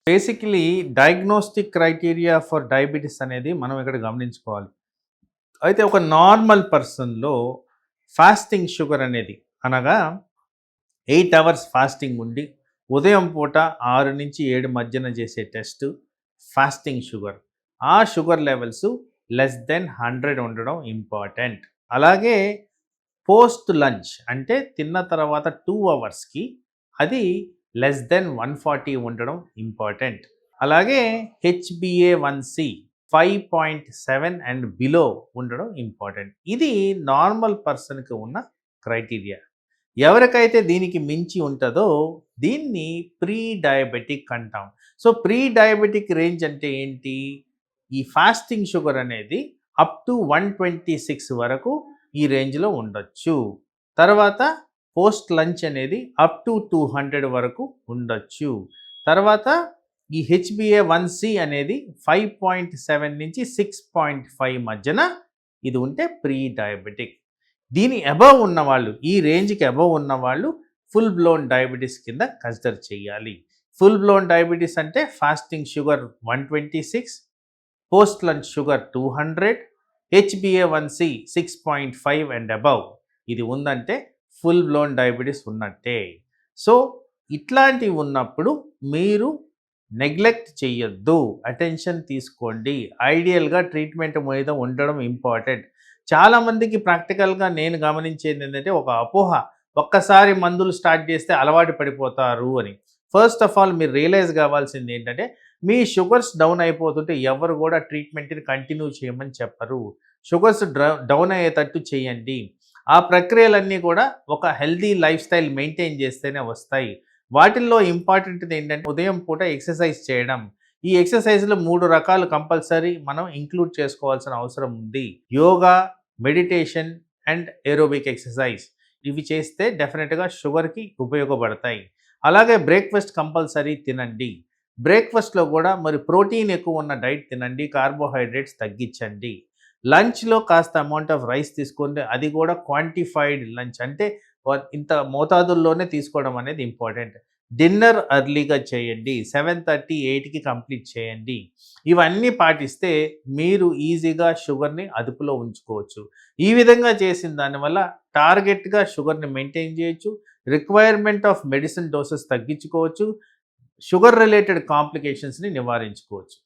Basically diagnostic criteria for diabetes అనేది మనం ఇక్కడ గమనించుకోవాలి. అయితే ఒక నార్మల్ పర్సన్‌లో ఫాస్టింగ్ షుగర్ అనేది అనగా 8 అవర్స్ ఫాస్టింగ్ ఉండి ఉదయం పూట 6-7 మధ్యన చేసే టెస్ట్ ఫాస్టింగ్ షుగర్. ఆ షుగర్ లెవెల్స్ లెస్ దెన్ 100 ఉండడం ఇంపార్టెంట్. అలాగే పోస్ట్ లంచ్ అంటే తిన్న తర్వాత 2 అవర్స్‌కి అది లెస్ దెన్ 140 ఉండడం ఇంపార్టెంట్. అలాగే హెచ్బిఏ1సి 5.7 అండ్ బిలో ఉండడం ఇంపార్టెంట్. ఇది నార్మల్ పర్సన్‌కి ఉన్న క్రైటీరియా. ఎవరికైతే దీనికి మించి ఉంటుందో దీన్ని ప్రీ డయాబెటిక్ అంటాం. సో ప్రీ డయాబెటిక్ రేంజ్ అంటే ఏంటి? ఈ ఫాస్టింగ్ షుగర్ అనేది అప్ టు 126 వరకు ఈ రేంజ్లో ఉండొచ్చు. తర్వాత పోస్ట్ లంచ్ అనేది అప్ టు 200 వరకు ఉండొచ్చు. తర్వాత ఈ హెచ్బిఏ1సి అనేది 5.7 నుంచి 6.5 మధ్యన ఇది ఉంటే ప్రీ డయాబెటిక్. దీని అబవ్ ఉన్నవాళ్ళు, ఈ రేంజ్కి అబవ్ ఉన్నవాళ్ళు ఫుల్ బ్లోన్ డయాబెటీస్ కింద కన్సిడర్ చేయాలి. ఫుల్ బ్లోన్ డయాబెటీస్ అంటే fasting sugar 126, post lunch sugar 200, హెచ్బిఏ1సి 6.5 and above ఇది ఉందంటే ఫుల్ బ్లోన్ డయాబెటీస్ ఉన్నట్టే. సో ఇట్లాంటివి ఉన్నప్పుడు మీరు నెగ్లెక్ట్ చెయ్యొద్దు, అటెన్షన్ తీసుకోండి. ఐడియల్గా ట్రీట్మెంట్ మీద ఉండడం ఇంపార్టెంట్. చాలామందికి ప్రాక్టికల్గా నేను గమనించేది ఏంటంటే ఒక అపోహ, ఒక్కసారి మందులు స్టార్ట్ చేస్తే అలవాటు పడిపోతారు అని. ఫస్ట్ ఆఫ్ ఆల్ మీరు రియలైజ్ కావాల్సింది ఏంటంటే మీ షుగర్స్ డౌన్ అయిపోతుంటే ఎవరు కూడా ట్రీట్మెంట్ని కంటిన్యూ చేయమని చెప్పరు. షుగర్స్ డౌన్ అయ్యేటట్టు చేయండి. ఆ ప్రక్రియలన్నీ కూడా ఒక హెల్దీ లైఫ్ స్టైల్ మెయింటైన్ చేస్తేనే వస్తాయి. వాటిల్లో ఇంపార్టెంట్ది ఏంటంటే ఉదయం పూట ఎక్సర్సైజ్ చేయడం. ఈ ఎక్సర్సైజ్లో 3 రకాలు కంపల్సరీ మనం ఇంక్లూడ్ చేసుకోవాల్సిన అవసరం ఉంది. Yoga, meditation and aerobic exercise. ఇవి చేస్తే డెఫినెట్గా షుగర్కి ఉపయోగపడతాయి. అలాగే బ్రేక్ఫాస్ట్ కంపల్సరీ తినండి. బ్రేక్ఫాస్ట్లో కూడా మరి ప్రోటీన్ ఎక్కువ ఉన్న డైట్ తినండి, కార్బోహైడ్రేట్స్ తగ్గించండి. లంచ్లో కాస్త అమౌంట్ ఆఫ్ రైస్ తీసుకోండి, అది కూడా క్వాంటిఫైడ్ లంచ్ అంటే ఇంత మోతాదుల్లోనే తీసుకోవడం అనేది ఇంపార్టెంట్. డిన్నర్ ఎర్లీగా చేయండి, 7:30, 8కి కంప్లీట్ చేయండి. ఇవన్నీ పాటిస్తే మీరు ఈజీగా షుగర్ని అదుపులో ఉంచుకోవచ్చు. ఈ విధంగా చేసిన దానివల్ల టార్గెట్గా షుగర్ని మెయింటైన్ చేయొచ్చు, రిక్వైర్మెంట్ ఆఫ్ మెడిసిన్ డోసెస్ తగ్గించుకోవచ్చు, షుగర్ రిలేటెడ్ కాంప్లికేషన్స్ని నివారించుకోవచ్చు.